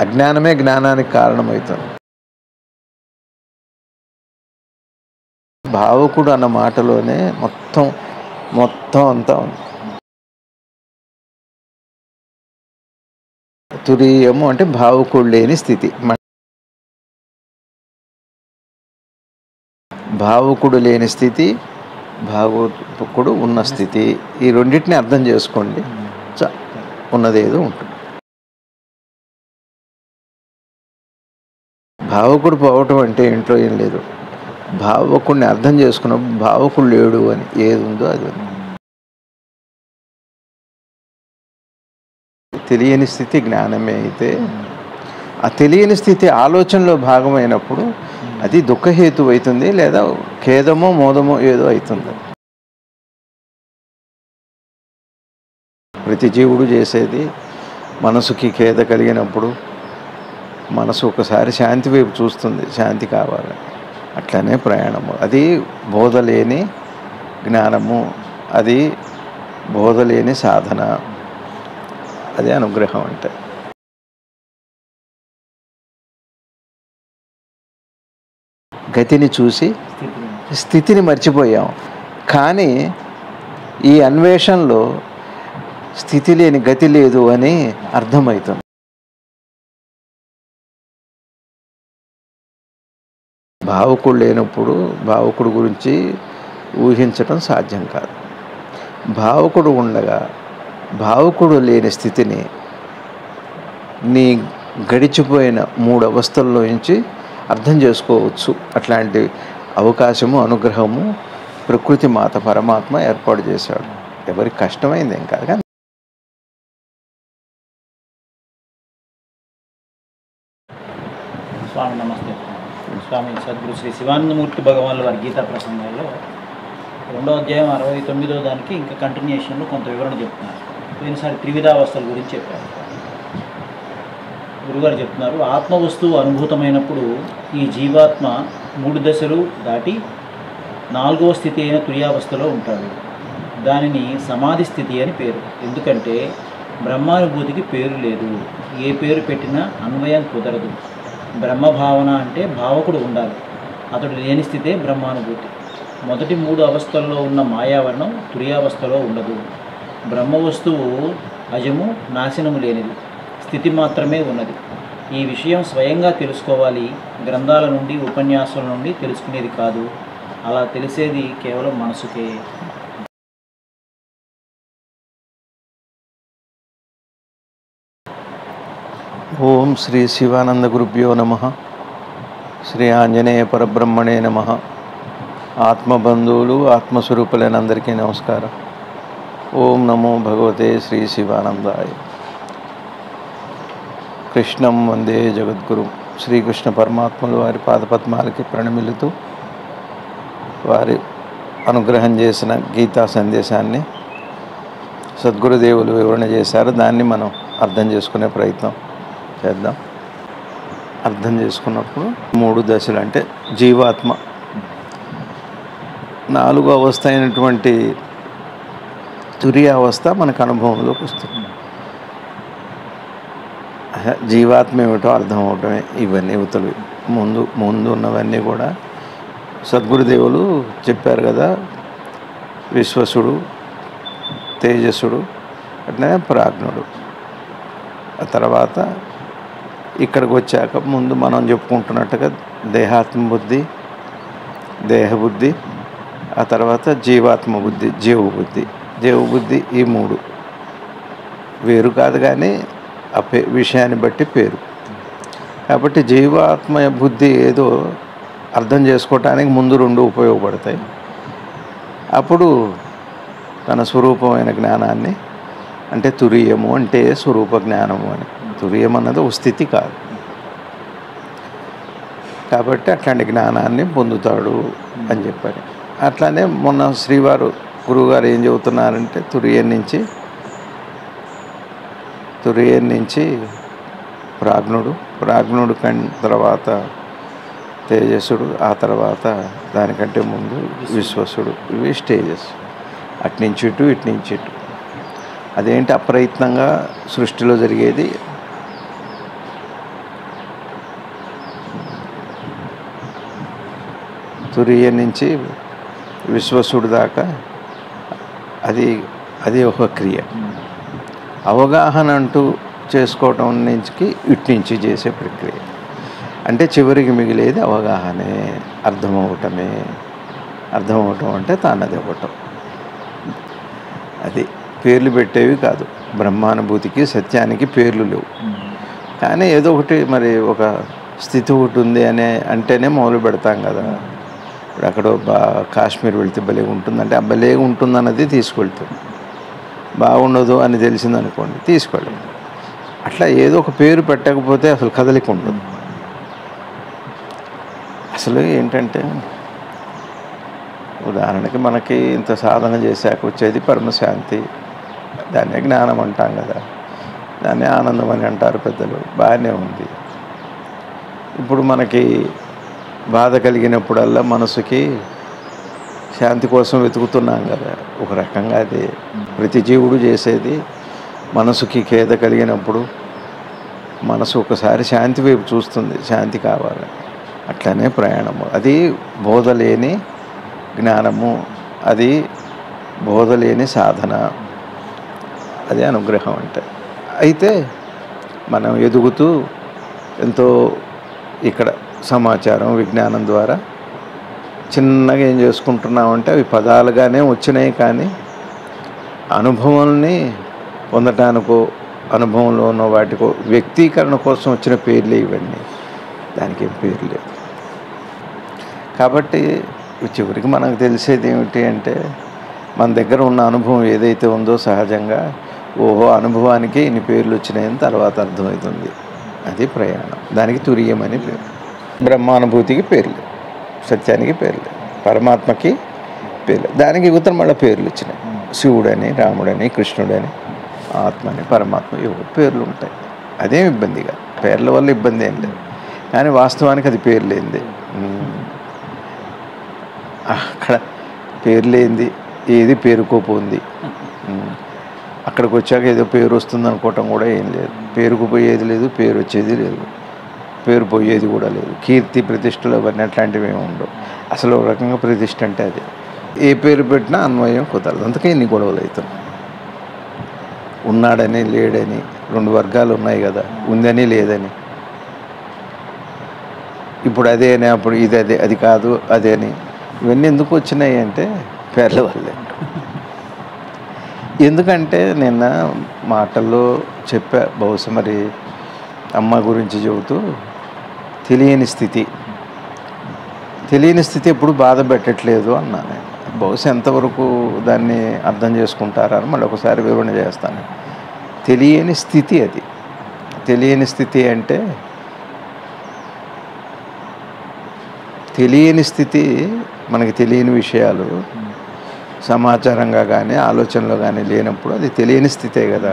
అజ్ఞానమే జ్ఞానానికి కారణమవుతుంది. భావుకుడు అన్న మాటలోనే మొత్తం అంతా ఉంది. తురీయము అంటే భావుకుడు లేని స్థితి. భావుకుడు లేని స్థితి, భావుకుడు ఉన్న స్థితి, ఈ రెండింటిని అర్థం చేసుకోండి. ఉన్నదేదో ఉంటుంది. భావుకుడు పోవటం అంటే ఇంట్లో ఏం లేదు. భావుకుడిని అర్థం చేసుకున్నప్పుడు భావుకుడు లేడు అని ఏది ఉందో అది ఉంది. తెలియని స్థితి జ్ఞానమే అయితే, ఆ తెలియని స్థితి ఆలోచనలో భాగమైనప్పుడు అది దుఃఖహేతు అవుతుంది, లేదా ఖేదమో మోదమో ఏదో అవుతుంది. ప్రతి జీవుడు చేసేది మనసుకి ఖేద కలిగినప్పుడు మనసు ఒకసారి శాంతి వైపు చూస్తుంది, శాంతి కావాలి. అట్లనే ప్రయాణము, అది బోధలేని జ్ఞానము, అది బోధలేని సాధన, అది అనుగ్రహం అంటే. గతిని చూసి స్థితిని మర్చిపోయాం. కానీ ఈ అన్వేషణలో స్థితి లేని గతి లేదు అని అర్థమవుతుంది. భావుకుడు లేనప్పుడు భావుకుడు గురించి ఊహించడం సాధ్యం కాదు. భావుకుడు ఉండగా భావుకుడు లేని స్థితిని నీ గడిచిపోయిన 3 అవస్థల్లో నుంచి అర్థం చేసుకోవచ్చు. అట్లాంటి అవకాశము, అనుగ్రహము ప్రకృతి మాత పరమాత్మ ఏర్పాటు చేశాడు. ఎవరికి కష్టమైంది ఏం కాదు. స్వామి నమస్తే. స్వామి సద్గురు శ్రీ శివానందమూర్తి భగవానుల వారి గీతా ప్రసంగాల్లో 2వ అధ్యాయం 69వ దానికి ఇంకా కంటిన్యూషన్లో కొంత వివరణ చెప్తున్నారు. పోయినసారి త్రివిధావస్థల గురించి చెప్పారు. గురుగారు చెప్తున్నారు, ఆత్మ వస్తువు అనుభూతమైనప్పుడు ఈ జీవాత్మ 3 దశలు దాటి 4వ స్థితి అయిన తుర్యావస్థలో ఉంటాడు. దానిని సమాధి స్థితి అని పేరు. ఎందుకంటే బ్రహ్మానుభూతికి పేరు లేదు. ఏ పేరు పెట్టినా అన్వయం కుదరదు. బ్రహ్మభావన అంటే భావకుడు ఉండాలి. అతడు లేని స్థితే బ్రహ్మానుభూతి. మొదటి 3 అవస్థల్లో ఉన్న మాయావరణం తుర్యావస్థలో ఉండదు. బ్రహ్మ వస్తువు అజము, నాశనము లేనిది, స్థితి మాత్రమే ఉన్నది. ఈ విషయం స్వయంగా తెలుసుకోవాలి. గ్రంథాల నుండి, ఉపన్యాసాల నుండి తెలుసుకునేది కాదు. అలా తెలిసేది కేవలం మనసుకే. ఓం శ్రీ శివానంద గురుభ్యో నమః. శ్రీ ఆంజనేయ పరబ్రహ్మణే నమః. ఆత్మబంధువులు, ఆత్మస్వరూపులైన అందరికీ నమస్కారం. ఓం నమో భగవతే శ్రీ శివానందాయ. కృష్ణం వందే జగద్గురు. శ్రీకృష్ణ పరమాత్మలు వారి పాదపద్మాలకి ప్రణమిలుతూ వారి అనుగ్రహం చేసిన గీతా సందేశాన్ని సద్గురుదేవులు వివరణ చేశారు. దాన్ని మనం అర్థం చేసుకునే ప్రయత్నం చేద్దాం. అర్థం చేసుకున్నప్పుడు 3 దశలు అంటే జీవాత్మ 4వ అవస్థ అయినటువంటి తుర్యావస్థ మనకు అనుభవంలోకి వస్తుంది. జీవాత్మ ఏమిటో అర్థం అవటమే ఇవన్నీ యువతలు. ముందు ఉన్నవన్నీ కూడా సద్గురుదేవులు చెప్పారు కదా. విశ్వసుడు, తేజస్సుడు, అట్లనే ప్రాజ్ఞుడు. ఆ తర్వాత ఇక్కడికి వచ్చాక ముందు మనం చెప్పుకుంటున్నట్టుగా దేహాత్మ బుద్ధి, దేహబుద్ధి, ఆ తర్వాత జీవాత్మ బుద్ధి, జీవబుద్ధి, ఈ 3 వేరు కాదు, కానీ ఆ విషయాన్ని బట్టి పేరు. కాబట్టి జీవాత్మ బుద్ధి ఏదో అర్థం చేసుకోవటానికి ముందు 2 ఉపయోగపడతాయి. అప్పుడు తన స్వరూపమైన జ్ఞానాన్ని, అంటే తురీయము అంటే స్వరూప జ్ఞానము అని. తురీయం అన్నది ఒక స్థితి కాదు. కాబట్టి అట్లాంటి జ్ఞానాన్ని పొందుతాడు అని చెప్పారు. అట్లానే మొన్న శ్రీవారు గురువుగారు ఏం చెబుతున్నారంటే తురీయం నుంచి ప్రాజ్ఞుడు తర్వాత తేజస్సుడు, ఆ తర్వాత దానికంటే ముందు విశ్వసుడు. ఇవి స్టేజెస్. అట్నుంచి ఇటు. అదేంటి అప్రయత్నంగా సృష్టిలో జరిగేది. తురియ నుంచి విశ్వసుడు దాకా అది అది ఒక క్రియ. అవగాహన అంటూ చేసుకోవటం నుంచి ఇటు నుంచి చేసే ప్రక్రియ. అంటే చివరికి మిగిలేది అవగాహనే, అర్థమవటమే. అర్థమవటం అంటే తానది అవ్వటం. అది పేర్లు పెట్టేవి కాదు. బ్రహ్మానుభూతికి సత్యానికి పేర్లు లేవు. కానీ ఏదో ఒకటి మరి ఒక స్థితి ఒకటి ఉంది అంటేనే మొదలు పెడతాం కదా. ఇప్పుడు అక్కడ కాశ్మీర్ వెళ్తే భలే ఉంటుందంటే ఆ భలే ఉంటుందన్నది తీసుకెళ్తాం. బాగుండదు అని తెలిసిందనుకోండి తీసుకెళ్ళం. అట్లా ఏదో ఒక పేరు పెట్టకపోతే అసలు కదలిక ఉండదు. అసలు ఏంటంటే ఉదాహరణకి మనకి ఇంత సాధన చేశాక వచ్చేది పరమశాంతి. దాన్నే జ్ఞానం అంటాం కదా, దాన్నే ఆనందం అని అంటారు పెద్దలు. బాగానే ఉంది. ఇప్పుడు మనకి బాధ కలిగినప్పుడల్లా మనసుకి శాంతి కోసం వెతుకుతున్నాం కదా. ఒక రకంగా అది ప్రతి జీవుడు చేసేది. మనసుకి ఖేద కలిగినప్పుడు మనసు ఒకసారి శాంతి వైపు చూస్తుంది, శాంతి కావాలి. అట్లనే ప్రయాణము. అది బోధలేని జ్ఞానము, అది బోధలేని సాధన, అది అనుగ్రహం అంటే. అయితే మనం ఎదుగుతూ ఎంతో ఇక్కడ సమాచారం విజ్ఞానం ద్వారా చిన్నగా ఏం చేసుకుంటున్నామంటే అవి పదాలుగానే వచ్చినాయి. కానీ అనుభవాల్ని పొందటానికో అనుభవంలో ఉన్న వాటికో వ్యక్తీకరణ కోసం వచ్చిన పేర్లే ఇవన్నీ. దానికి ఏం పేరు లేదు. కాబట్టి చివరికి మనకు తెలిసేది ఏమిటి అంటే మన దగ్గర ఉన్న అనుభవం ఏదైతే ఉందో సహజంగా ఓహో అనుభవానికి ఇన్ని పేర్లు వచ్చినాయని తర్వాత అర్థమవుతుంది. అది ప్రయాణం. దానికి తురీయమని పేరు. బ్రహ్మానుభూతికి పేర్లు, సత్యానికి పేర్లు, పరమాత్మకి పేర్లు. దానికి యువతలు మళ్ళీ పేర్లు వచ్చినాయి. శివుడని, రాముడని, కృష్ణుడని, ఆత్మని, పరమాత్మ ఇవి పేర్లు ఉంటాయి. అదేం ఇబ్బందిగా, పేర్ల వల్ల ఇబ్బంది ఏం లేదు. కానీ వాస్తవానికి అది పేరు లేనిది. అక్కడ పేరు లేనిది ఏది పేరుకోపోయింది. అక్కడికి వచ్చాక ఏదో పేరు వస్తుంది అనుకోవటం కూడా ఏం లేదు. పేరుకుపోయేది లేదు, పేరు వచ్చేది లేదు, పేరు పోయేది కూడా లేదు. కీర్తి ప్రతిష్టలు అవన్నీ అట్లాంటివి ఏమి ఉండవు. అసలు ఒక రకంగా ప్రతిష్ట అంటే అది. ఏ పేరు పెట్టినా అన్వయం కుదరదు. అందుకే ఇన్ని గొడవలు అవుతాయి. ఉన్నాడని లేడని రెండు వర్గాలు ఉన్నాయి కదా, ఉందని లేదని. ఇప్పుడు అదే అని, అప్పుడు ఇది అదే, అది కాదు అదే అని. ఇవన్నీ ఎందుకు వచ్చినాయి అంటే పేర్ల వల్లే. ఎందుకంటే నిన్న మాటల్లో చెప్పా, బహుశా మరి అమ్మ గురించి చెబుతూ తెలియని స్థితి ఎప్పుడు బాధ పెట్టట్లేదు అన్నాను. బహుశా ఎంతవరకు దాన్ని అర్థం చేసుకుంటారని మళ్ళీ ఒకసారి వివరణ చేస్తాను. తెలియని స్థితి అది. తెలియని స్థితి అంటే తెలియని స్థితి, మనకి తెలియని విషయాలు సమాచారంగా కానీ ఆలోచనలో కానీ లేనప్పుడు అది తెలియని స్థితే కదా.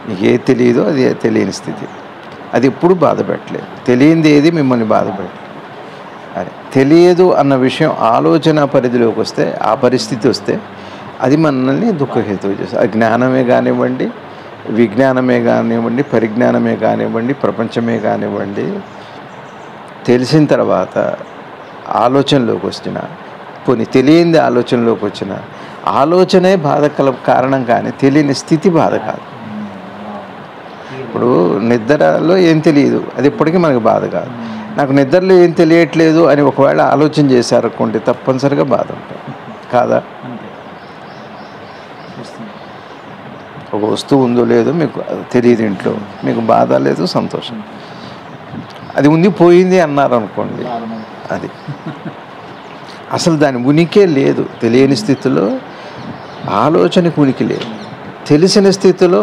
మీకు ఏది తెలియదో అది తెలియని స్థితి. అది ఎప్పుడు బాధ పెట్టలేదు. తెలియంది ఏది మిమ్మల్ని బాధ పెట్టలేదు. అదే తెలియదు అన్న విషయం ఆలోచన పరిధిలోకి వస్తే, ఆ పరిస్థితి వస్తే అది మనల్ని దుఃఖహేతువు చేస్తుంది. అది జ్ఞానమే కానివ్వండి, విజ్ఞానమే కానివ్వండి, పరిజ్ఞానమే కానివ్వండి, ప్రపంచమే కానివ్వండి. తెలిసిన తర్వాత ఆలోచనలోకి వచ్చిన, పోనీ తెలియంది ఆలోచనలోకి వచ్చిన, ఆలోచనే బాధ కారణం కానీ తెలియని స్థితి బాధ కాదు. ఇప్పుడు నిద్రలో ఏం తెలియదు, అది ఇప్పటికీ మనకు బాధ కాదు. నాకు నిద్రలో ఏం తెలియట్లేదు అని ఒకవేళ ఆలోచన చేశారనుకోండి, తప్పనిసరిగా బాధ ఉంటుంది కాదా. ఒక వస్తువు ఉందో లేదో మీకు తెలియదు, ఇంట్లో మీకు బాధ లేదు, సంతోషం. అది ఉంది పోయింది అన్నారు అనుకోండి, అది అసలు దాని ఉనికే లేదు. తెలియని స్థితిలో ఆలోచనకు ఉనికి లేదు. తెలిసిన స్థితిలో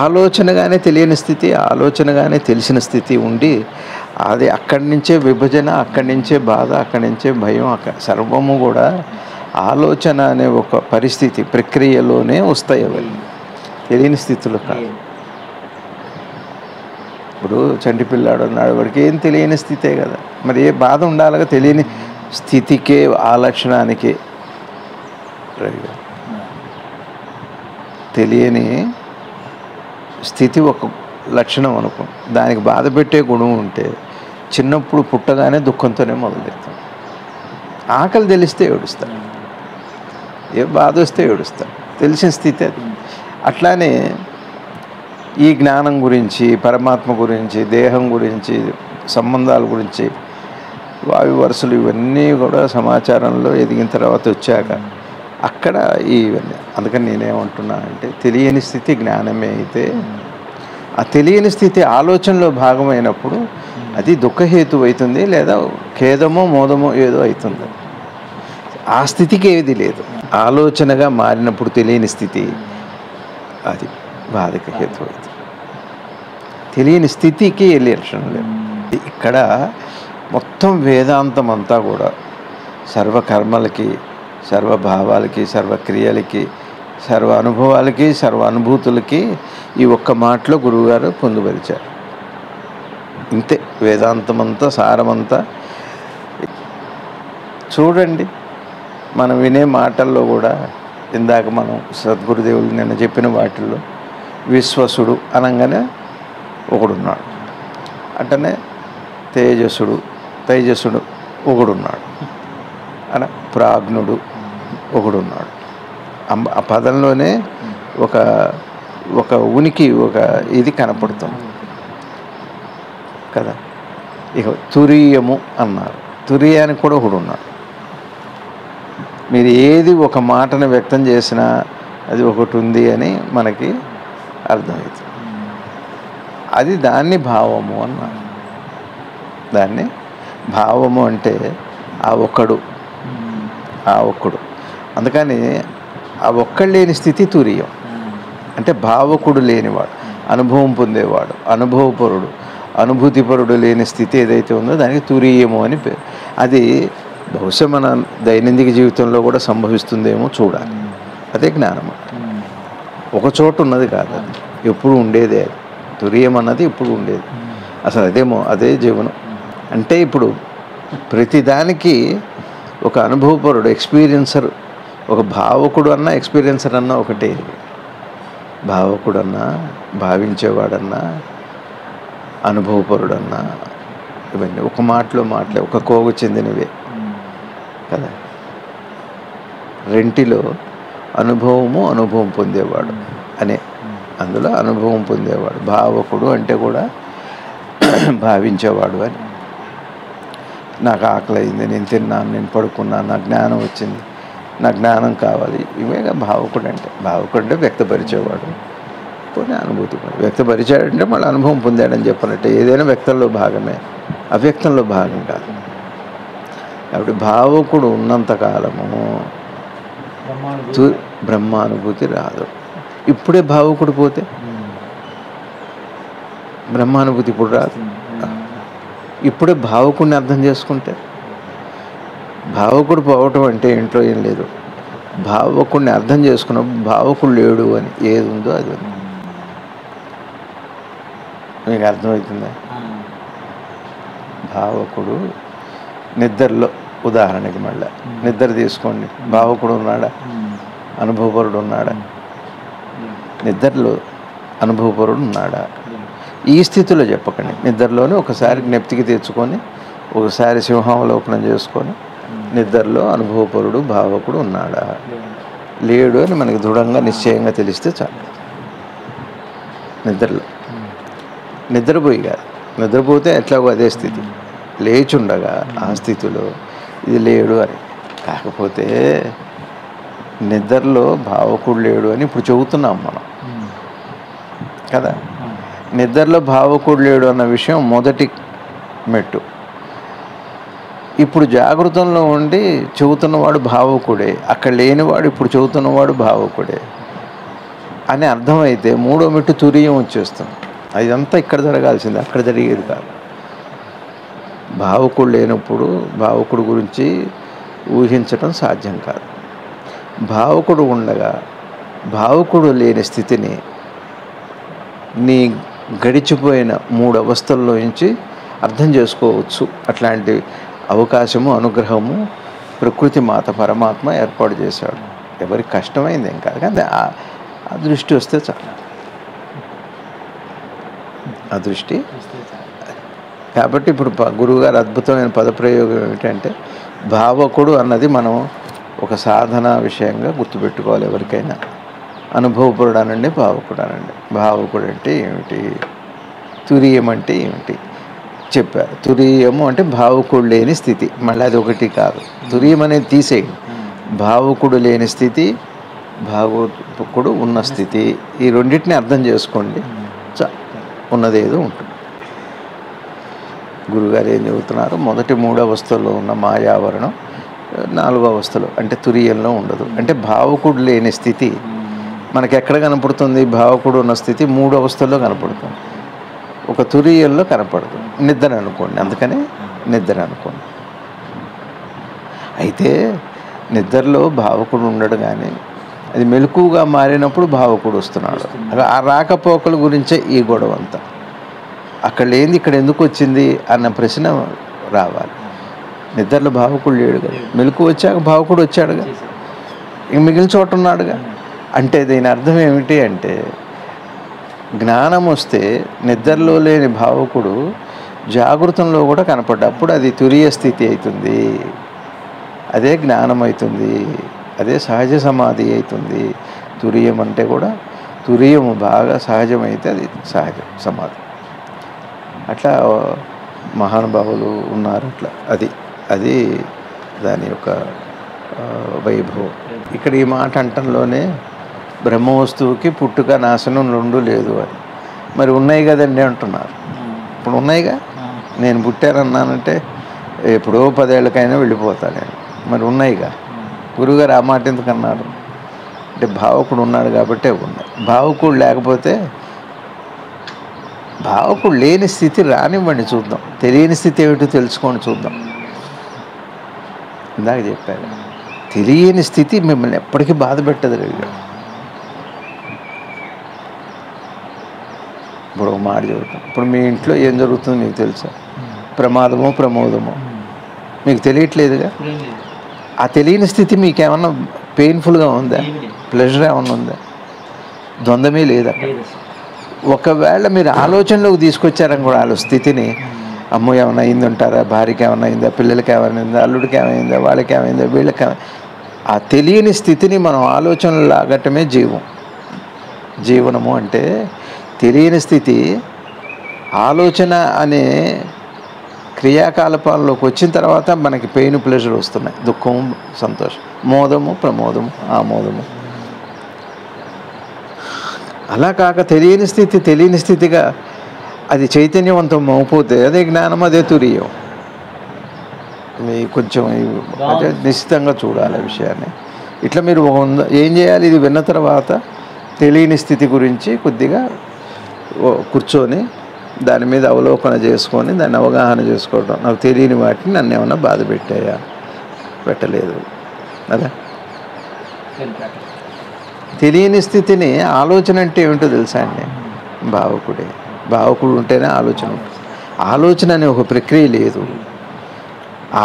ఆలోచనగానే తెలియని స్థితి, ఆలోచనగానే తెలిసిన స్థితి ఉండి, అది అక్కడి నుంచే విభజన, అక్కడి నుంచే బాధ, అక్కడి నుంచే భయం, సర్వము కూడా ఆలోచన అనే ఒక పరిస్థితి ప్రక్రియలోనే వస్తాయి. అవన్నీ తెలియని స్థితిలో కాదు. ఇప్పుడు చంటి పిల్లాడు అన్నాడు, వాడికి ఏం తెలియని స్థితే కదా. మరి ఏ బాధ ఉండాలిగా తెలియని స్థితికే, ఆ లక్షణానికి. తెలియని స్థితి ఒక లక్షణం అనుకో, దానికి బాధ పెట్టే గుణం ఉంటే చిన్నప్పుడు పుట్టగానే దుఃఖంతోనే మొదలెడతాం. ఆకలి తెలిస్తే ఏడుస్తాం, ఏ బాధ వస్తే ఏడుస్తాం, తెలిసిన స్థితి అది. అట్లానే ఈ జ్ఞానం గురించి, పరమాత్మ గురించి, దేహం గురించి, సంబంధాల గురించి, వాయు వరుసలు ఇవన్నీ కూడా సమాచారంలో ఎదిగిన తర్వాత వచ్చాక అక్కడ ఇవన్నీ. అందుకని నేనేమంటున్నా అంటే తెలియని స్థితి జ్ఞానమే అయితే ఆ తెలియని స్థితి ఆలోచనలో భాగమైనప్పుడు అది దుఃఖహేతు అవుతుంది, లేదా ఖేదమో మోదమో ఏదో అవుతుంది. ఆ స్థితికి ఏది లేదు. ఆలోచనగా మారినప్పుడు తెలియని స్థితి అది బాధకి హేతు అవుతుంది. తెలియని స్థితికి లక్షణం లేదు. ఇక్కడ మొత్తం వేదాంతం అంతా కూడా సర్వకర్మలకి, సర్వభావాలకి, సర్వక్రియలకి, సర్వ అనుభవాలకి, సర్వ అనుభూతులకి ఈ ఒక్క మాటలో గురువుగారు పొందుపరిచారు. ఇంతే వేదాంతం అంతా, సారమంతా. చూడండి, మనం వినే మాటల్లో కూడా ఇందాక మనం సద్గురుదేవులు నిన్న చెప్పిన వాటిల్లో విశ్వసుడు అనగానే ఒకడున్నాడు, అట్టనే తేజస్సుడు ఒకడున్నాడు, అలా ప్రాజ్ఞుడు ఒకడున్నాడు. ఆ పదంలోనే ఒక ఉనికి, ఒక ఇది కనపడుతుంది కదా. ఇక తురీయము అన్నారు, తురీయానికి కూడా ఒకడు ఉన్నాడు. మీరు ఏది ఒక మాటను వ్యక్తం చేసినా అది ఒకటి ఉంది అని మనకి అర్థమవుతుంది. అది దాన్ని భావము అన్నారు. దాన్ని భావము అంటే ఆ ఒక్కడు. అందుకని ఆ ఒక్కడు లేని స్థితి తురియం. అంటే భావకుడు లేనివాడు, అనుభవం పొందేవాడు, అనుభవపరుడు, అనుభూతిపరుడు లేని స్థితి ఏదైతే ఉందో దానికి తురీయము అని పేరు. అది బహుశా మన దైనందిక జీవితంలో కూడా సంభవిస్తుందేమో చూడాలి. అదే జ్ఞానం. ఒక చోట ఉన్నది కాదు, అది ఎప్పుడు ఉండేదే. అది తురియం అన్నది ఇప్పుడు ఉండేది. అసలు అదే జీవనం. అంటే ఇప్పుడు ప్రతిదానికి ఒక అనుభవపరుడు, ఎక్స్పీరియన్సర్, ఒక భావకుడు అన్నా ఎక్స్పీరియన్సర్ అన్నా ఒకటే. భావకుడన్నా, భావించేవాడన్నా, అనుభవపరుడన్నా ఇవన్నీ ఒక మాటలో ఒక కోగు చెందినవే కదా. రెంటిలో అనుభవం పొందేవాడు అనే, అందులో అనుభవం పొందేవాడు. భావకుడు అంటే కూడా భావించేవాడు అని. నాకు ఆకలి అయింది, నేను తిన్నాను, నేను పడుకున్నాను, నాకు జ్ఞానం వచ్చింది, నాకు జ్ఞానం కావాలి, ఇవేగా భావకుడు అంటే వ్యక్తపరిచేవాడు. పోనీ అనుభూతి వ్యక్తపరిచాడంటే మళ్ళీ అనుభవం పొందాడని చెప్పనట్టే. ఏదైనా వ్యక్తంలో భాగమే, అవ్యక్తంలో భాగం కాదు. కాబట్టి భావకుడు ఉన్నంతకాలము బ్రహ్మానుభూతి రాదు. ఇప్పుడే భావకుడు పోతే బ్రహ్మానుభూతి ఇప్పుడు రాదు. ఇప్పుడే భావకుడిని అర్థం చేసుకుంటే, భావకుడు పోవటం అంటే ఏంటో ఏం లేదు. భావకుడిని అర్థం చేసుకున్నప్పుడు భావకుడు లేడు అని ఏది ఉందో అది ఉంది. మీకు అర్థమవుతుందా? భావకుడు నిద్రలో, ఉదాహరణకి మళ్ళీ నిద్ర తీసుకోండి, భావకుడు ఉన్నాడా, అనుభవపరుడు ఉన్నాడా? నిద్రలో అనుభవపరుడు ఉన్నాడా? ఈ స్థితిలో చెప్పకండి. నిద్రలోనే ఒకసారి జ్ఞప్తికి తెచ్చుకొని, ఒకసారి సింహావలోకనం చేసుకొని, నిద్రలో అనుభవపరుడు, భావకుడు ఉన్నాడా, లేడు అని మనకి దృఢంగా నిశ్చయంగా తెలిస్తే చాలు. నిద్రపోయి కాదు, నిద్రపోతే ఎట్లాగో అదే స్థితి, లేచుండగా ఆ స్థితిలో ఇది లేడు అని. కాకపోతే నిద్రలో భావకుడు లేడు అని ఇప్పుడు చెబుతున్నాం మనం కదా. నిద్రలో భావకుడు లేడు అన్న విషయం మొదటి మెట్టు. ఇప్పుడు జాగృతంలో ఉండి చెబుతున్నవాడు భావకుడే, అక్కడ లేనివాడు ఇప్పుడు చెబుతున్నవాడు భావకుడే అని అర్థమైతే మూడో మెట్టు తురియం వచ్చేస్తుంది. అదంతా ఇక్కడ జరగాల్సిందే, అక్కడ జరిగేది కాదు. భావకుడు లేనప్పుడు భావకుడు గురించి ఊహించడం సాధ్యం కాదు. భావకుడు ఉండగా భావకుడు లేని స్థితిని నీ గడిచిపోయిన 3 అవస్థల్లో నుంచి అర్థం చేసుకోవచ్చు. అట్లాంటి అవకాశము, అనుగ్రహము ప్రకృతి మాత పరమాత్మ ఏర్పాటు చేశాడు. ఎవరికి కష్టమైంది ఏం కాదు, కానీ ఆ దృష్టి వస్తే చాలు. ఆ దృష్టి కాబట్టి ఇప్పుడు గురువుగారు అద్భుతమైన పదప్రయోగం ఏమిటంటే భావకుడు అన్నది మనం ఒక సాధన విషయంగా గుర్తుపెట్టుకోవాలి. ఎవరికైనా అనుభవపరుడు అనండి, భావకుడు అనండి. భావకుడు అంటే ఏమిటి, తురీయం అంటే ఏమిటి చెప్పారు. తురీయము అంటే భావకుడు లేని స్థితి. మళ్ళీ అది ఒకటి కాదు, తురీయం అనేది తీసేయండి. భావకుడు లేని స్థితి, భావకుడు ఉన్న స్థితి, ఈ రెండింటిని అర్థం చేసుకోండి. ఉన్నదేదో ఉంటుంది. గురుగారు ఏం చెబుతున్నారు, మొదటి 3 అవస్థల్లో ఉన్న మాయావరణం 4వ అవస్థలో అంటే తురీయంలో ఉండదు. అంటే భావకుడు లేని స్థితి మనకి ఎక్కడ కనపడుతుంది? భావకుడు ఉన్న స్థితి 3 అవస్థల్లో కనపడుతుంది, ఒక తురీయంలో కనపడదు. నిద్ర అనుకోండి, అందుకని నిద్ర అనుకోండి. అయితే నిద్రలో భావకుడు ఉండడు, కానీ అది మెలకుగా మారినప్పుడు భావకుడు వస్తున్నాడు. ఆ రాకపోకల గురించే ఈ గొడవ అంతా. అక్కడ లేనిది ఇక్కడ ఎందుకు వచ్చింది అన్న ప్రశ్న రావాలి. నిద్రలో భావకుడు లేడు కదా, మెలకు వచ్చాక భావకుడు వచ్చాడుగా, ఇంక మిగిలిన చోట ఉన్నాడుగా. అంటే దీని అర్థం ఏమిటి అంటే, జ్ఞానం వస్తే నిద్రలో లేని భావకుడు జాగృతంలో కూడా కనపడ్డప్పుడు అది తురీయ స్థితి అవుతుంది, అదే జ్ఞానం అవుతుంది, అదే సహజ సమాధి అవుతుంది. తురీయం అంటే కూడా తురీయము బాగా సహజమైతే అది సహజ సమాధి. అట్లా మహానుభావులు ఉన్నారు. అట్లా అది దాని యొక్క వైభవం. ఇక్కడ ఈ మాట అంటంలోనే బ్రహ్మ వస్తువుకి పుట్టుక నాశనం 2 లేదు అని. మరి ఉన్నాయి కదండి అంటున్నారు. ఇప్పుడు ఉన్నాయిగా, నేను పుట్టానన్నానంటే ఎప్పుడో 10 ఏళ్ళకైనా వెళ్ళిపోతా నేను. మరి ఉన్నాయిగా. గురువుగారు ఆ మాట ఎందుకు అన్నారు అంటే, భావకుడు ఉన్నాడు కాబట్టే ఉన్నాయి. భావకుడు లేకపోతే, భావకుడు లేని స్థితి రానివ్వండి, చూద్దాం. తెలియని స్థితి ఏమిటో తెలుసుకొని చూద్దాం. ఇందాక చెప్పాను, తెలియని స్థితి మిమ్మల్ని ఎప్పటికీ బాధ పెట్టదు. ఇప్పుడు ఒక మాట చెబుతాం. ఇప్పుడు మీ ఇంట్లో ఏం జరుగుతుందో మీకు తెలుసా? ప్రమాదమో ప్రమోదమో మీకు తెలియట్లేదుగా. ఆ తెలియని స్థితి మీకేమన్నా పెయిన్ఫుల్గా ఉందా? ప్లెజర్ ఏమన్నా ఉందా? ద్వంద్వమే లేదా? ఒకవేళ మీరు ఆలోచనలోకి తీసుకొచ్చారని కూడా వాళ్ళ స్థితిని, అమ్మో ఏమైనా అయింది ఉంటారా, భార్యకి ఏమైనా అయిందా, పిల్లలకి ఏమైనా అయిందా, అల్లుడికి ఏమైందా, వాళ్ళకి ఏమైందా, వీళ్ళకి ఆ తెలియని స్థితిని మనం ఆలోచనలు లాగటమే జీవనము అంటే. తెలియని స్థితి ఆలోచన అనే క్రియాకలాపాల్లోకి వచ్చిన తర్వాత మనకి పెయిన్ ప్లెజర్ వస్తున్నాయి, దుఃఖము సంతోషం, మోదము ప్రమోదము ఆమోదము. అలా కాక తెలియని స్థితిగా అది చైతన్యవంతం అయిపోతే అదే జ్ఞానం, అదే తురీయం. మీ కొంచెం అదే నిశ్చితంగా చూడాలి విషయాన్ని. ఇట్లా మీరు ఏం చేయాలి, ఇది విన్న తర్వాత తెలియని స్థితి గురించి కొద్దిగా కూర్చొని దాని మీద అవలోకన చేసుకొని దాన్ని అవగాహన చేసుకోవడం. నాకు తెలియని వాటిని నన్ను ఏమన్నా బాధ పెట్టాయా, పెట్టలేదు అదే. తెలియని స్థితిని ఆలోచన అంటే ఏమిటో తెలుసా అండి? భావకుడు ఉంటేనే ఆలోచన ఉంటుంది. ఆలోచన అనే ఒక ప్రక్రియ లేదు.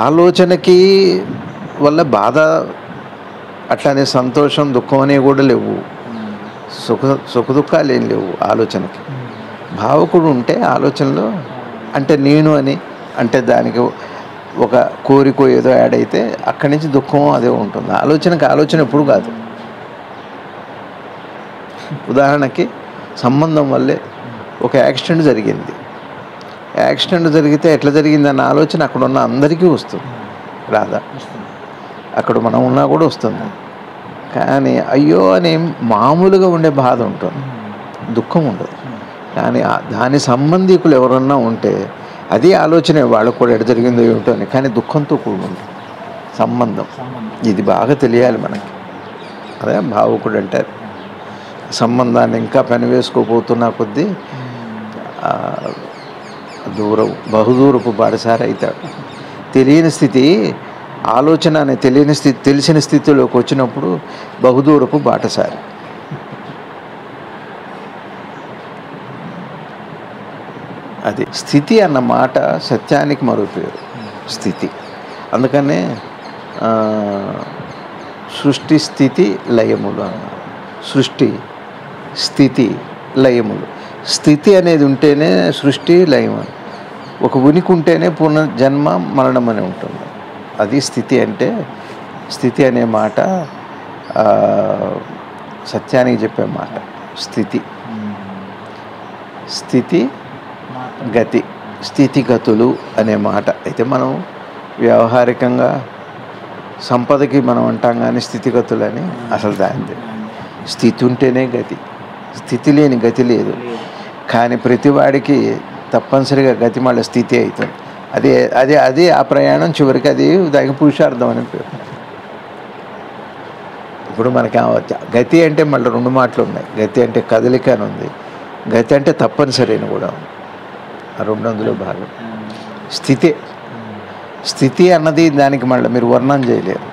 ఆలోచనకి వల్ల బాధ అట్లానే సంతోషం దుఃఖం అనేవి కూడా లేవు. సుఖ దుఃఖాలు ఏం లేవు ఆలోచనకి. భావకుడు ఉంటే ఆలోచనలో అంటే నేను అని అంటే దానికి ఒక కోరిక ఏదో యాడ్ అయితే అక్కడి నుంచి దుఃఖం అదే ఉంటుంది. ఆలోచన ఎప్పుడు కాదు. ఉదాహరణకి సంబంధం వల్లే ఒక యాక్సిడెంట్ జరిగింది. యాక్సిడెంట్ జరిగితే ఎట్లా జరిగింది అన్న ఆలోచన అక్కడ ఉన్న అందరికీ వస్తుంది, రాదా? అక్కడ మనం ఉన్నా కూడా వస్తుంది. కానీ అయ్యో అని మామూలుగా ఉండే బాధ ఉంటుంది, దుఃఖం ఉండదు. కానీ దాని సంబంధికులు ఎవరన్నా ఉంటే అది ఆలోచనే, వాళ్ళకు కూడా ఎడ జరిగిందో ఏమిటో అని. కానీ దుఃఖంతో కూడి ఉంటుంది సంబంధం. ఇది బాగా తెలియాలి మనకి. అదే భావకుడు అంటే. సంబంధాన్ని ఇంకా పెనవేసుకోపోతున్నా కొద్దీ బహుదూరపు బాటసారి అవుతాడు. తెలియని స్థితి ఆలోచన అనే తెలియని స్థితి తెలిసిన స్థితిలోకి వచ్చినప్పుడు బహుదూరపు బాటసారి. అది స్థితి అన్న మాట సత్యానికి మరో పేరు స్థితి. అందుకనే సృష్టి స్థితి లయములు అన్నారు. సృష్టి స్థితి లయములు. స్థితి అనేది ఉంటేనే సృష్టి లయం. ఒక ఉనికి ఉంటేనే పునర్జన్మ మరణం అని ఉంటుంది. అది స్థితి అంటే. స్థితి అనే మాట సత్యానికి చెప్పే మాట. స్థితి గతి, స్థితిగతులు అనే మాట. అయితే మనం వ్యవహారికంగా సంపదకి మనం అంటాం కానీ స్థితిగతులని అసలు దానిది. స్థితి ఉంటేనే గతి, స్థితి లేని గతి లేదు. కానీ ప్రతివాడికి తప్పనిసరిగా గతి మళ్ళీ స్థితి అవుతుంది. అదే ఆ ప్రయాణం చివరికి అది దానికి పురుషార్థం అని పేరు. ఇప్పుడు మనకి గతి అంటే మళ్ళీ 2 మాటలు ఉన్నాయి. గతి అంటే కదలిక అని ఉంది, గతి అంటే తప్పనిసరి అని కూడా ఉంది. ఆ 2 భాగం. స్థితి అన్నది దానికి మళ్ళీ మీరు వర్ణన చేయలేరు.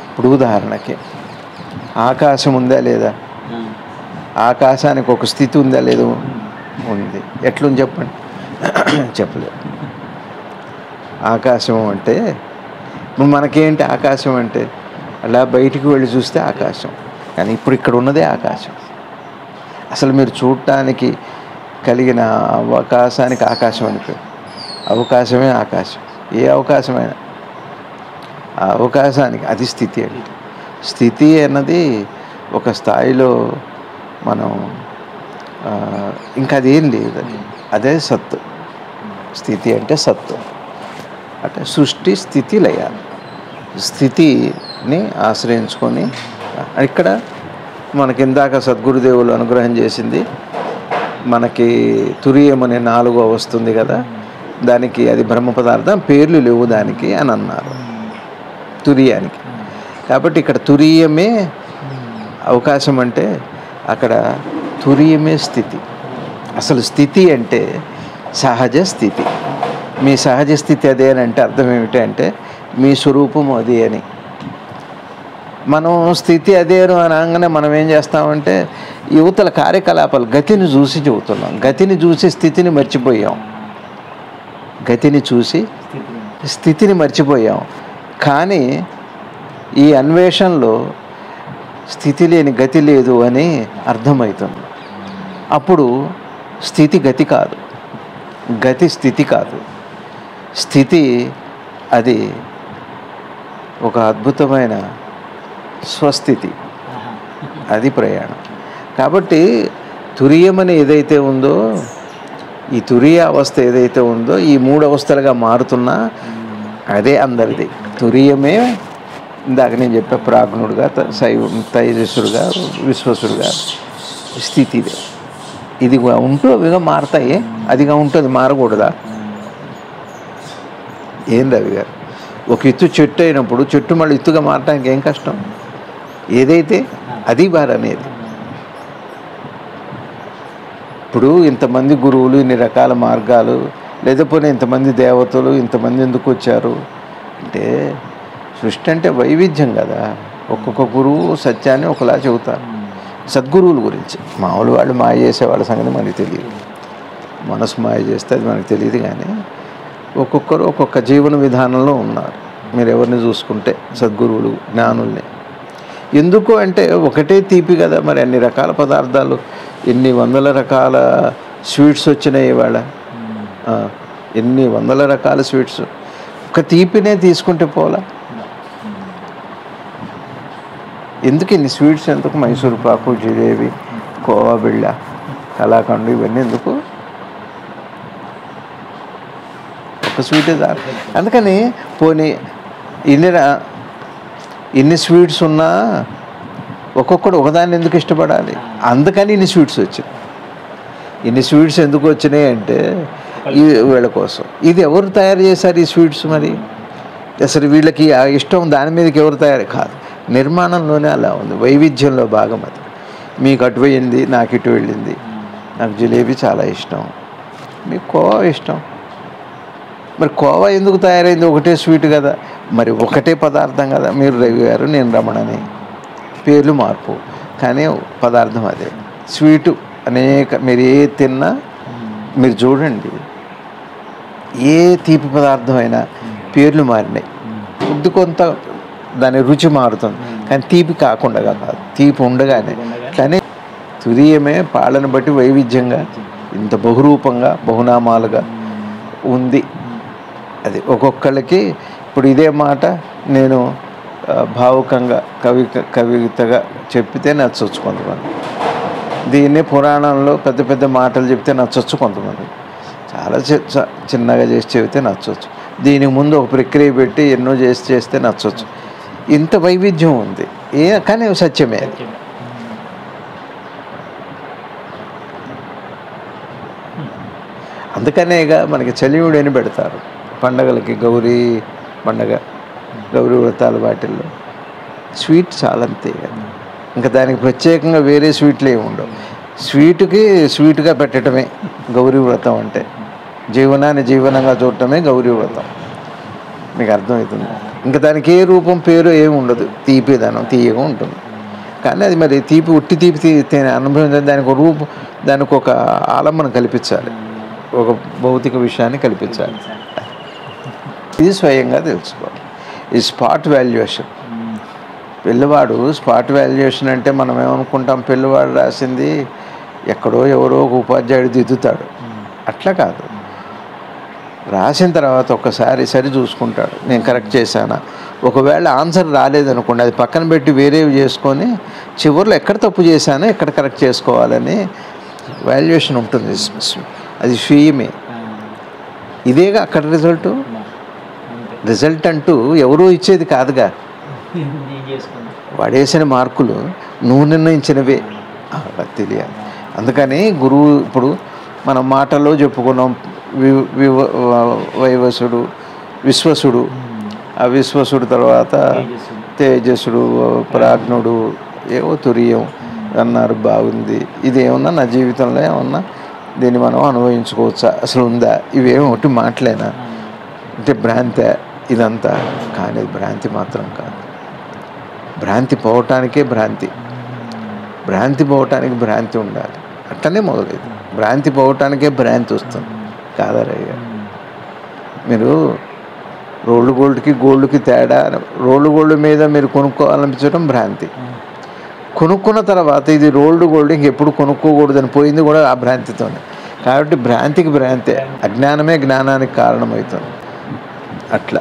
ఇప్పుడు ఉదాహరణకి ఆకాశం ఉందా లేదా? ఆకాశానికి ఒక స్థితి ఉందా లేదా? ఉంది. ఎట్లుంది చెప్పండి? చెప్పలేదు. ఆకాశం అంటే మనకేంటి ఆకాశం అంటే అలా బయటికి వెళ్ళి చూస్తే ఆకాశం, కానీ ఇప్పుడు ఇక్కడ ఉన్నదే ఆకాశం. అసలు మీరు చూడటానికి కలిగిన అవకాశానికి ఆకాశం అని పేరు. అవకాశమే ఆకాశం. ఏ అవకాశమైనా ఆ అవకాశానికి అది స్థితి అంటే. స్థితి అన్నది ఒక స్థాయిలో మనం ఇంకా అదేం లేదు. అదే సత్తు. స్థితి అంటే సత్తు. అంటే సృష్టి స్థితి లయ. స్థితిని ఆశ్రయించుకొని ఇక్కడ మనకి ఇందాక సద్గురుదేవులు అనుగ్రహం చేసింది మనకి తురియం అనే 4వ వస్తుంది కదా, దానికి అది బ్రహ్మ పదార్థం, పేర్లు లేవు దానికి అని అన్నారు తురియానికి. కాబట్టి ఇక్కడ తురియమే అవకాశం అంటే అక్కడ తురియమే స్థితి. అసలు స్థితి అంటే సహజ స్థితి. మీ సహజ స్థితి అదే అని అంటే అర్థం ఏమిటంటే మీ స్వరూపం అదే అని. మనం స్థితి అదే అని అనగానే మనం ఏం చేస్తామంటే యువతల కార్యకలాపాలు గతిని చూసి చెబుతున్నాం. గతిని చూసి స్థితిని మర్చిపోయాం. గతిని చూసి స్థితిని మర్చిపోయాం. కానీ ఈ అన్వేషణలో స్థితి లేని గతి లేదు అని అర్థమవుతుంది. అప్పుడు స్థితి గతి కాదు, గతి స్థితి కాదు. స్థితి అది ఒక అద్భుతమైన స్వస్థితి, అది ప్రయాణం. కాబట్టి తురియమని ఏదైతే ఉందో, ఈ తురియ అవస్థ ఏదైతే ఉందో ఈ 3 అవస్థలుగా మారుతున్నా అదే అందరిది. తురియమే ఇందాక నేను చెప్పే ప్రాజ్ఞుడుగా, తైజస్సుడుగా, విశ్వసుడుగా స్థితి ఇదే. ఇది ఉంటూ అవిగా మారుతాయి. అదిగా ఉంటుంది, మారకూడదా? ఏం రవి గారు, ఒక ఎత్తు చెట్టు అయినప్పుడు చెట్టు మళ్ళీ ఎత్తుగా మారటానికి ఏం కష్టం? ఏదైతే అది అనేది. ఇప్పుడు ఇంతమంది గురువులు, ఇన్ని రకాల మార్గాలు, లేకపోతే ఇంతమంది దేవతలు, ఇంతమంది ఎందుకు వచ్చారు అంటే సృష్టి అంటే వైవిధ్యం కదా. ఒక్కొక్క గురువు సత్యాన్ని ఒకలా చెబుతారు. సద్గురువుల గురించి మామూలు వాళ్ళు మాయ చేసే వాళ్ళ సంగతి మనకి తెలియదు. మనసు మాయ చేస్తే అది మనకు తెలియదు. కానీ ఒక్కొక్కరు ఒక్కొక్క జీవన విధానంలో ఉన్నారు. మీరు ఎవరిని చూసుకుంటే సద్గురువులు, జ్ఞానుల్ని. ఎందుకు అంటే ఒకటే తీపి కదా. మరి అన్ని రకాల పదార్థాలు, ఎన్ని వందల రకాల స్వీట్స్ వచ్చినాయి ఇవాళ, ఎన్ని వందల రకాల స్వీట్స్. ఒక తీపినే తీసుకుంటే పోలా? ఎందుకు ఇన్ని స్వీట్స్? ఎందుకు? మైసూర్ పాకు, జిలేబీ, కోవా బిళ్ళ, కలాకండు, ఇవన్నీ ఎందుకు? ఒక స్వీటే చాలు. అందుకని పోనీ ఇన్ని స్వీట్స్ ఉన్నా ఒక్కొక్కడు ఒకదాన్ని ఎందుకు ఇష్టపడాలి? అందుకని ఇన్ని స్వీట్స్ వచ్చినాయి. ఇన్ని స్వీట్స్ ఎందుకు వచ్చినాయి అంటే వీళ్ళ కోసం. ఇది ఎవరు తయారు చేశారు ఈ స్వీట్స్? మరి అసలు వీళ్ళకి ఆ ఇష్టం దాని మీదకి ఎవరు తయారు కాదు. నిర్మాణంలోనే అలా ఉంది, వైవిధ్యంలో భాగం అది. మీకు అటు వెళ్ళింది, నాకు ఇటు వెళ్ళింది. నాకు జిలేబీ చాలా ఇష్టం, మీకు కోవా ఇష్టం. మరి కోవా ఎందుకు తయారైంది? ఒకటే స్వీట్ కదా, మరి ఒకటే పదార్థం కదా. మీరు రవి గారు, నేను రమణని, పేర్లు మార్పు, కానీ పదార్థం అదే. స్వీటు అనేక, మీరు ఏ తిన్నా మీరు చూడండి, ఏ తీపి పదార్థం అయినా పేర్లు మారినాయి. కొద్ది కొంత దాని రుచి మారుతుంది, కానీ తీపి కాకుండా కాదు, తీపి ఉండగానే. కానీ తురియమే పాలన బట్టి వైవిధ్యంగా, ఇంత బహురూపంగా, బహునామాలుగా ఉంది. అది ఒక్కొక్కళ్ళకి ఇప్పుడు ఇదే మాట నేను భావుకంగా కవితగా చెప్తే నచ్చవచ్చు కొంతమంది. దీన్ని పురాణంలో పెద్ద పెద్ద మాటలు చెప్తే నచ్చవచ్చు కొంతమంది. చాలా చిన్నగా చేసి చెబితే నచ్చవచ్చు. దీనికి ముందు ఒక ప్రక్రియ పెట్టి ఎన్నో చేస్తే నచ్చవచ్చు. ఇంత వైవిధ్యం ఉంది. కానీ సత్యమే. అందుకనేగా మనకి చలివిడి అని పెడతారు పండగలకి. గౌరీ పండగ, గౌరీ వ్రతాలు, వాటిల్లో స్వీట్ చాలా అంతే కదా. ఇంకా దానికి ప్రత్యేకంగా వేరే స్వీట్లు ఏమి ఉండవు. స్వీటుగా పెట్టడమే గౌరీ వ్రతం అంటే. జీవనాన్ని జీవనంగా చూడటమే గౌరీ వ్రతం. మీకు అర్థమవుతుంది. ఇంకా దానికి ఏ రూపం పేరు ఏమి ఉండదు. తీపిదనం తీయగా ఉంటుంది. కానీ అది మరి ఉట్టి తీపి అనుభవించాలి. దానికి ఒక రూపం, దానికి ఒక ఆలంబన కల్పించాలి, ఒక భౌతిక విషయాన్ని కల్పించాలి. ఇది స్వయంగా తెలుసుకోవాలి. ఈ స్పాట్ వాల్యుయేషన్. పిల్లవాడు స్పాట్ వాల్యుయేషన్ అంటే మనం ఏమనుకుంటాం, పిల్లవాడు రాసింది ఎక్కడో ఎవరో ఒక ఉపాధ్యాయుడు దిద్దుతాడు. అట్లా కాదు. రాసిన తర్వాత ఒక్కసారి సరి చూసుకుంటాడు, నేను కరెక్ట్ చేశానా. ఒకవేళ ఆన్సర్ రాలేదనుకోండి, అది పక్కన పెట్టి వేరేవి చేసుకొని చివరిలో ఎక్కడ తప్పు చేశానో ఎక్కడ కరెక్ట్ చేసుకోవాలని వాల్యుయేషన్ ఉంటుంది. అది స్వీయమే. ఇదేగా అక్కడ రిజల్ట్ అంటూ ఎవరూ ఇచ్చేది కాదుగా. వాడేసిన మార్కులు నువ్వు నిర్ణయించినవే, తెలియాలి. అందుకని గురువు ఇప్పుడు మనం మాటల్లో చెప్పుకున్నాం, వైవసుడు, విశ్వసుడు, ఆ విశ్వసుడు తర్వాత తేజస్సుడు, ప్రాజ్ఞుడు, ఏవో తురియం అన్నారు. బాగుంది. ఇది ఏమన్నా నా జీవితంలో ఏమన్నా దీన్ని మనం అనుభవించుకోవచ్చా, అసలు ఉందా? ఇవేమో ఒకటి మాటలేనా అంటే భ్రాంతి ఇదంతా? కానీ భ్రాంతి మాత్రం కాదు. భ్రాంతి పోవటానికే భ్రాంతి పోవటానికి భ్రాంతి ఉండాలి. అట్టనే మొదలైంది. భ్రాంతి పోవటానికే భ్రాంతి వస్తుంది. కాదరయ్య, మీరు రోల్డ్ గోల్డ్కి గోల్డ్కి తేడా. రోల్డ్ గోల్డ్ మీద మీరు కొనుక్కోవాలనిపించడం భ్రాంతి. కొనుక్కున్న తర్వాత ఇది రోల్డ్ గోల్డ్ ఇంకెప్పుడు కొనుక్కోకూడదని పోయింది కూడా ఆ భ్రాంతితోనే. కాబట్టి భ్రాంతికి భ్రాంతే. అజ్ఞానమే జ్ఞానానికి కారణమవుతుంది. అట్లా.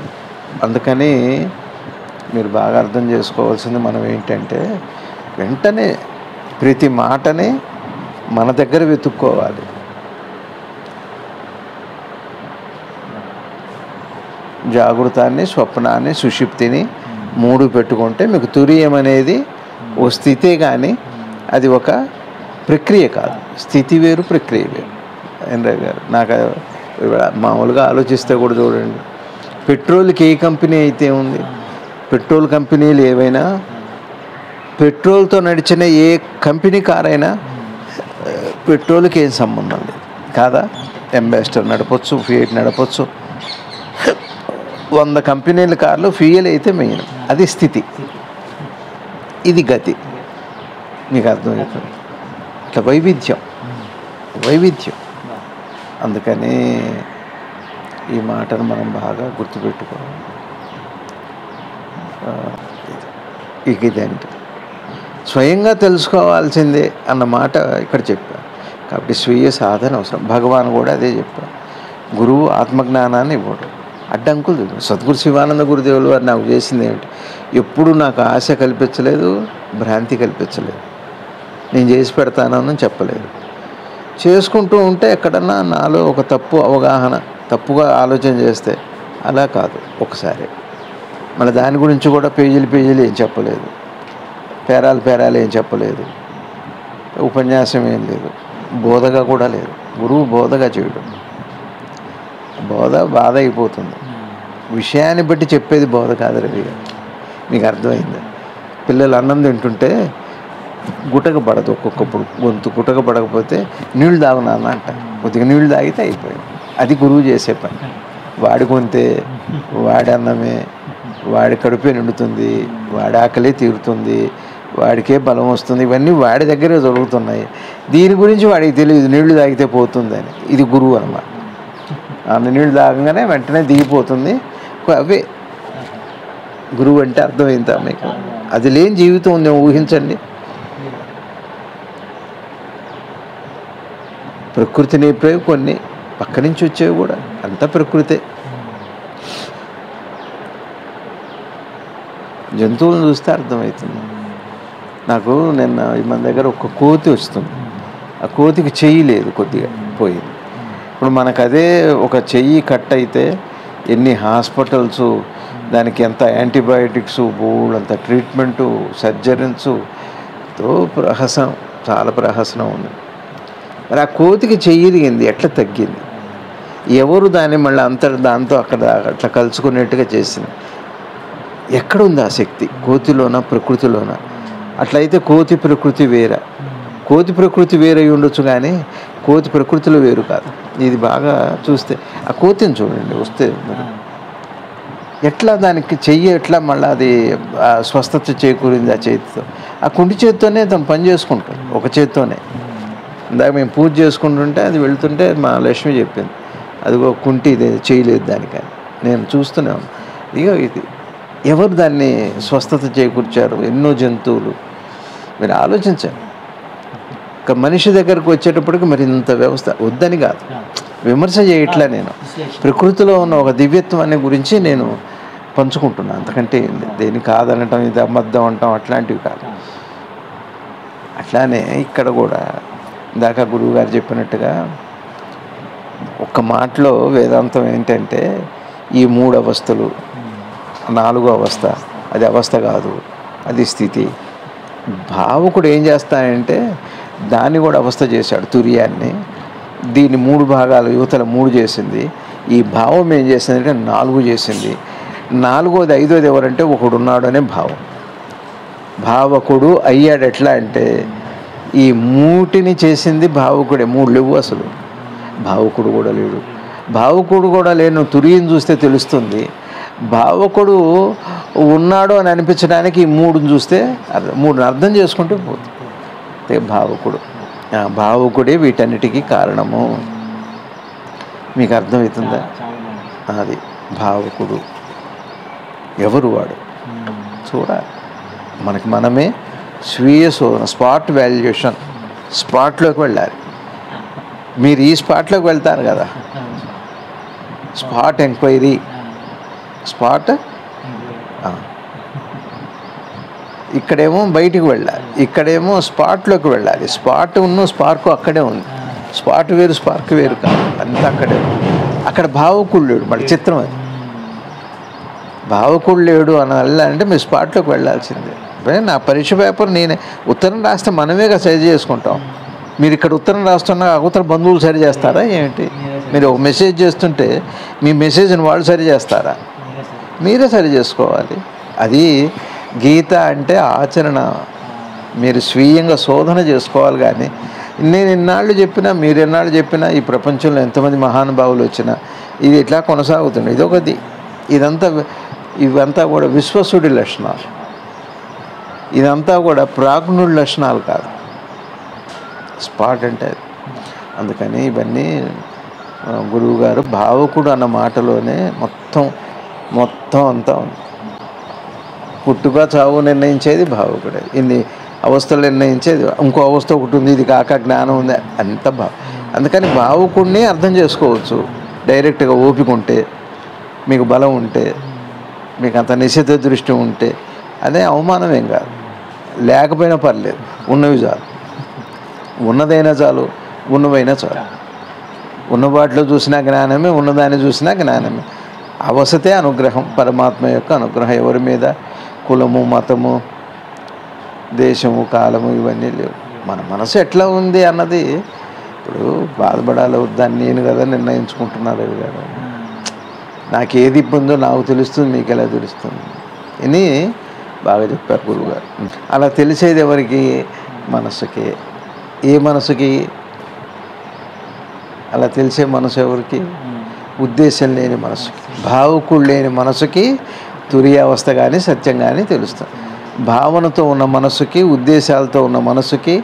అందుకని మీరు బాగా అర్థం చేసుకోవాల్సింది మనం ఏంటంటే, వెంటనే ప్రతి మాటని మన దగ్గర వెతుక్కోవాలి. జాగృతాన్ని, స్వప్నాన్ని, సుషుప్తిని 3 పెట్టుకుంటే మీకు తురియం అనేది ఓ స్థితే. కానీ అది ఒక ప్రక్రియ కాదు. స్థితి వేరు, ప్రక్రియ వేరు. ఎన్రయ్య గారు, నాకు మామూలుగా ఆలోచిస్తే కూడా చూడండి, పెట్రోల్కి ఏ కంపెనీ అయితే ఉంది, పెట్రోల్ కంపెనీలు ఏవైనా, పెట్రోల్తో నడిచిన ఏ కంపెనీ కారైనా పెట్రోల్కి ఏం సంబంధం లేదు కాదా. Ambassador నడపచ్చు, fiat నడపచ్చు. 100 కంపెనీల కార్లు ఫ్యూయల్ అయితే మెయిన్. అది స్థితి, ఇది గతి. మీకు అర్థమవుతుంది. ఇట్లా వైవిధ్యం. అందుకని ఈ మాటను మనం బాగా గుర్తుపెట్టుకోవాలి. ఇదేంటి స్వయంగా తెలుసుకోవాల్సిందే అన్న మాట ఇక్కడ చెప్పాను. కాబట్టి స్వీయ సాధన అవసరం. భగవాన్ కూడా అదే చెప్పారు. గురువు ఆత్మజ్ఞానాన్ని ఇవ్వడు, అడ్డంకులు. సద్గురు శివానంద గురుదేవులు వారు నాకు చేసింది ఏమిటి, ఎప్పుడు నాకు ఆశ కల్పించలేదు, భ్రాంతి కల్పించలేదు. నేను చేసి పెడతానని చెప్పలేదు. చేసుకుంటూ ఉంటే ఎక్కడన్నా నాలో ఒక తప్పు అవగాహన, తప్పుగా ఆలోచన చేస్తే అలా కాదు ఒకసారి. మళ్ళీ దాని గురించి కూడా పేజీలు ఏం చెప్పలేదు, పేరాలు ఏం చెప్పలేదు, ఉపన్యాసం ఏం లేదు, బోధగా కూడా లేదు. గురువు బోధగా చేయడం, బాధ అయిపోతుంది. విషయాన్ని బట్టి చెప్పేది బోధ కాదు రవి గారు. మీకు అర్థమైంది. పిల్లలు అన్నం తింటుంటే గుటక పడదు, ఒక్కొక్కప్పుడు గొంతు గుటక పడకపోతే నీళ్ళు తాగునాన్న అంట. కొద్దిగా నీళ్ళు తాగితే అయిపోయింది. అది గురువు చేసే పని. వాడి గొంతే, వాడి అన్నమే, వాడి కడుపే నిండుతుంది, వాడి ఆకలే తీరుతుంది, వాడికే బలం వస్తుంది. ఇవన్నీ వాడి దగ్గరే జరుగుతున్నాయి. దీని గురించి వాడికి తెలియదు, నీళ్లు తాగితే పోతుందని. ఇది గురువు అన్నమాట. అన్ని నీళ్ళు తాగగానే వెంటనే దిగిపోతుంది. అవే గురువు అంటే అర్థమైందా మీకు? అది లేని జీవితం ఉంది, ఊహించండి. ప్రకృతిని కొన్ని అక్కడి నుంచి వచ్చేవి కూడా అంతా ప్రకృతే. జంతువులను చూస్తే అర్థమవుతుంది. నాకు నిన్న మన దగ్గర ఒక కోతి వస్తుంది. ఆ కోతికి చెయ్యి లేదు, కొద్దిగా పోయింది. ఇప్పుడు మనకు అదే ఒక చెయ్యి కట్ అయితే ఎన్ని హాస్పిటల్స్, దానికి ఎంత యాంటీబయాటిక్స్, బోల్డంత ట్రీట్మెంటు, సర్జరీస్తో ప్రహసనం, చాలా ప్రహసనం ఉంది. మరి ఆ కోతికి చెయ్యి ఇరిగింది, ఎట్లా తగ్గింది? ఎవరు దాన్ని మళ్ళీ దాంతో అక్కడ అట్లా కలుసుకునేట్టుగా చేసింది? ఎక్కడుంది ఆ శక్తి? కోతిలోనా, ప్రకృతిలోనా? అట్లయితే కోతి ప్రకృతి వేరే. కోతి ప్రకృతి వేరై ఉండొచ్చు, కానీ కోతి ప్రకృతిలో వేరు కాదు. ఇది బాగా చూస్తే ఆ కోతిని చూడండి వస్తే మరి ఎట్లా దానికి చెయ్యి ఎట్లా మళ్ళీ అది స్వస్థత చేకూరింది ఆ చేతితో. ఆ కుంటి చేతితోనే తను పని చేసుకుంటాడు, ఒక చేతితోనే. ఇందాక మేము పూజ చేసుకుంటుంటే అది వెళ్తుంటే మా లక్ష్మి చెప్పింది, అదిగో కుంటి ఇదే చేయలేదు దానికని. నేను చూస్తూనే ఉన్నాను. ఇక ఇది ఎవరు దాన్ని స్వస్థత చేకూర్చారు? ఎన్నో జంతువులు. మీరు ఆలోచించండి. ఒక మనిషి దగ్గరకు వచ్చేటప్పటికి మరి ఇంత వ్యవస్థ వద్దని కాదు, విమర్శ చేయట్లా. నేను ప్రకృతిలో ఉన్న ఒక దివ్యత్వాన్ని గురించి నేను పంచుకుంటున్నాను, అంతకంటే దేని కాదనటం, ఇది అబద్ధం అంటాం అట్లాంటివి కాదు. అట్లానే ఇక్కడ కూడా ఇందాక గురువుగారు చెప్పినట్టుగా ఒక్క మాటలో వేదాంతం ఏంటంటే ఈ 3 అవస్థలు, 4వ అవస్థ అది అవస్థ కాదు, అది స్థితి. భావకుడు ఏం చేస్తాడంటే దాన్ని కూడా అవస్థ చేశాడు, తుర్యాన్ని. దీన్ని 3 భాగాలు, యువతల 3 చేసింది. ఈ భావం ఏం చేసిందంటే 4 చేసింది. 4వది 5వది ఎవరంటే ఒకడు ఉన్నాడు అనే భావం. భావకుడు అయ్యాడు. ఎట్లా అంటే ఈ 3ని చేసింది భావకుడే. 3 లేవు అసలు. భావకుడు కూడా లేడు. భావకుడు కూడా లేను తుర్యం చూస్తే తెలుస్తుంది. భావకుడు ఉన్నాడు అని అనిపించడానికి ఈ 3ని చూస్తే 3ని అర్థం చేసుకుంటూ పోతుంది. భావకుడు, భావకుడే వీటన్నిటికీ కారణము. మీకు అర్థమవుతుందా? అది భావకుడు. ఎవరు వాడు చూడాలి. మనకి మనమే స్వీయ శోధన, స్పాట్ వాల్యుయేషన్, స్పాట్లోకి వెళ్ళాలి. మీరు ఈ స్పాట్లోకి వెళ్తారు కదా, స్పాట్ ఎంక్వైరీ, స్పాట్. ఇక్కడేమో బయటికి వెళ్ళాలి, ఇక్కడేమో స్పాట్లోకి వెళ్ళాలి. స్పాట్ ఉన్న స్పార్క్ అక్కడే ఉంది. స్పాట్ వేరు, స్పార్క్ వేరు కాదు, అంతా అక్కడే ఉంది. అక్కడ భావకుడు లేడు. మళ్ళీ చిత్రం అది. భావకుడు లేడు అని వెళ్ళాలంటే మీరు స్పాట్లోకి వెళ్ళాల్సిందే. నా పరీక్ష పేపర్ నేనే ఉత్తరం రాస్తే మనమేగా సరి చేసుకుంటాం. మీరు ఇక్కడ ఉత్తరం రాస్తున్నా ఉత్తర బంధువులు సరి చేస్తారా ఏమిటి? మీరు ఒక మెసేజ్ చేస్తుంటే మీ మెసేజ్ని వాళ్ళు సరి చేస్తారా? మీరే సరి చేసుకోవాలి. అది గీత అంటే ఆచరణ. మీరు స్వీయంగా శోధన చేసుకోవాలి. కానీ నేను ఇన్నాళ్ళు చెప్పినా, మీరు ఎన్నాళ్ళు చెప్పినా, ఈ ప్రపంచంలో ఎంతమంది మహానుభావులు వచ్చినా ఇది ఇట్లా కొనసాగుతుంది. ఇదొకటి. ఇవంతా కూడా విశ్వసుడి లక్షణాలు. ఇదంతా కూడా ప్రాజ్ఞుడి లక్షణాలు కాదు. స్పాట్ అంటే అందుకని ఇవన్నీ గురువుగారు భావకుడు అన్న మాటలోనే మొత్తం అంతా ఉంది. పుట్టుక చావు నిర్ణయించేది భావకుడే. ఇన్ని అవస్థలు నిర్ణయించేది ఇంకో అవస్థ ఒకటి ఉంది, ఇది కాక జ్ఞానం ఉంది, అంత అందుకని భావకుడిని అర్థం చేసుకోవచ్చు డైరెక్ట్గా. ఓపిక ఉంటే, మీకు బలం ఉంటే, మీకు అంత నిశ్చిత దృష్టి ఉంటే, అదే అవమానమేం కాదు. లేకపోయినా పర్లేదు, ఉన్నవి చాలు. ఉన్నదైనా చాలు, ఉన్నవైనా చాలు. ఉన్న వాటిలో చూసినా జ్ఞానమే, ఉన్నదాన్ని చూసినా జ్ఞానమే. అవసతే అనుగ్రహం, పరమాత్మ యొక్క అనుగ్రహం. ఎవరి మీద కులము, మతము, దేశము, కాలము ఇవన్నీ లేవు. మన మనసు ఎట్లా ఉంది అన్నది ఇప్పుడు బాధపడాలి వద్దని నేను కదా నిర్ణయించుకుంటున్నారు కదా. నాకు ఏది ఇబ్బందో నాకు తెలుస్తుంది, మీకు ఎలా తెలుస్తుంది అని బాగా చెప్పారు గురువుగారు. అలా తెలిసేది ఎవరికి? మనసుకి. ఏ మనసుకి? అలా తెలిసే మనసు ఎవరికి? ఉద్దేశం లేని మనసుకి, భావకుడు లేని మనసుకి తురియావస్థ కానీ సత్యం కానీ తెలుస్తుంది. భావనతో ఉన్న మనసుకి, ఉద్దేశాలతో ఉన్న మనసుకి,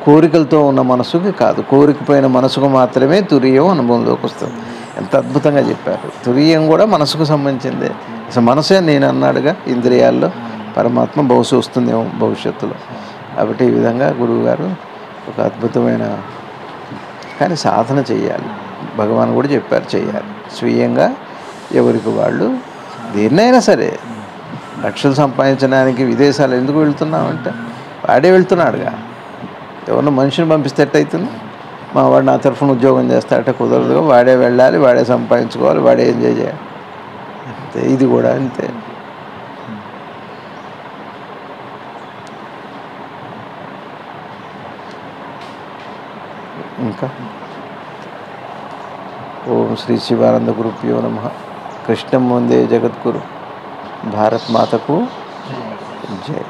కోరికలతో ఉన్న మనసుకి కాదు. కోరికపోయిన మనసుకు మాత్రమే తురియం అనుభవంలోకి వస్తుంది. ఎంత అద్భుతంగా చెప్పారు. తురియం కూడా మనసుకు సంబంధించిందే. అసలు మనసే నేను అన్నాడుగా, ఇంద్రియాల్లో పరమాత్మ బహుశా వస్తుందేమో భవిష్యత్తులో. కాబట్టి ఈ విధంగా గురువుగారు ఒక అద్భుతమైన కానీ సాధన చేయాలి. భగవాన్ కూడా చెప్పారు చేయాలి. స్వీయంగా ఎవరికి వాళ్ళు దేన్నైనా సరే లక్షలు సంపాదించడానికి విదేశాలు ఎందుకు వెళ్తున్నామంటే వాడే వెళ్తున్నాడుగా. ఎవరిని మనిషిని పంపిస్తే ఎట్టయితుంది? మా వాడు నా తరఫున ఉద్యోగం చేస్తాడట, కుదరదుగా. వాడే వెళ్ళాలి, వాడే సంపాదించుకోవాలి, వాడే ఎంజాయ్ చేయాలి. అంతే. ఇది కూడా అంతే. ఇంకా ఓం శ్రీ శివానంద గురుభ్యో నమః. కృష్ణం వందే జగద్గురు. భారత్ మాతకు జై.